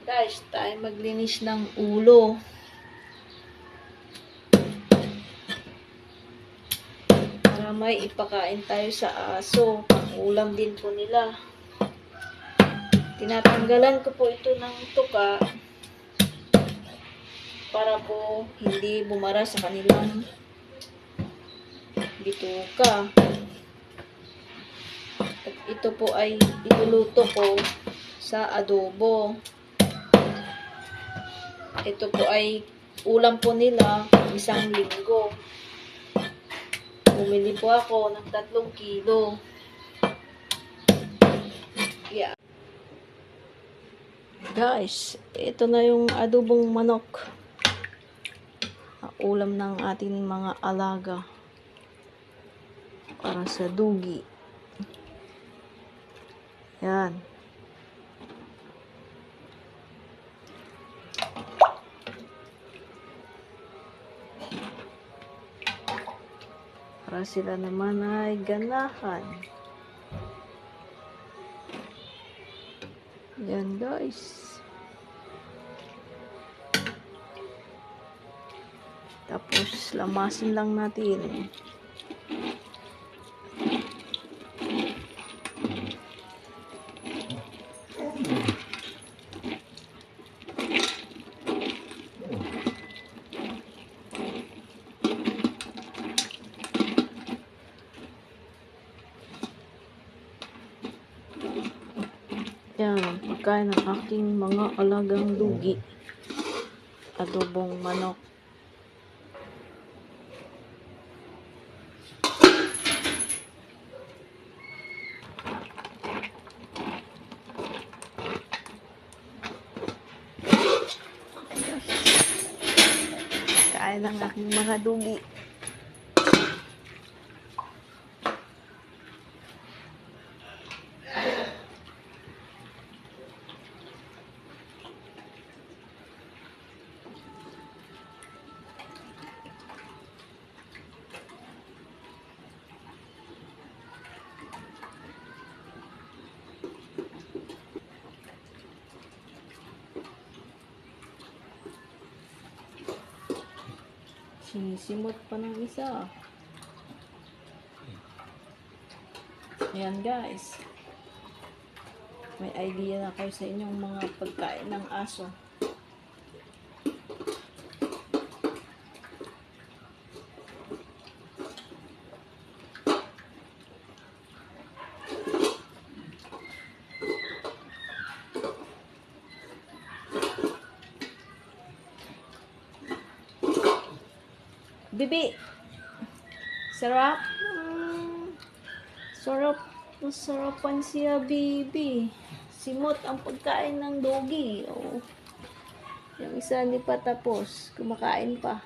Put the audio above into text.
Guys, tayo maglinis ng ulo. Para may ipakain tayo sa aso. Ulam din po nila. Tinatanggalan ko po ito ng tuka para po hindi bumara sa kanilang bituka. At ito po ay iluluto ko sa adobo. Ito po ay ulam po nila isang linggo. Bumili po ako ng 3 kilo. Yeah. Guys, ito na yung adobong manok. Ulam ng ating mga alaga. Para sa dugi. Yan. Para sila naman ay ganahan. Yan guys. Tapos lamasin lang natin. Yan, pagkain ng aking mga alagang dugi. Adobong manok. Kain ng aking mga dugi. Sinisimot pa ng isa. Ayan guys. May idea na kayo sa inyong mga pagkain ng aso. Bibi, sarap. Sarap. Masarapan siya, Bibi. Simot ang pagkain ng doggy. Oh. Yung isa hindi pa tapos. Kumakain pa.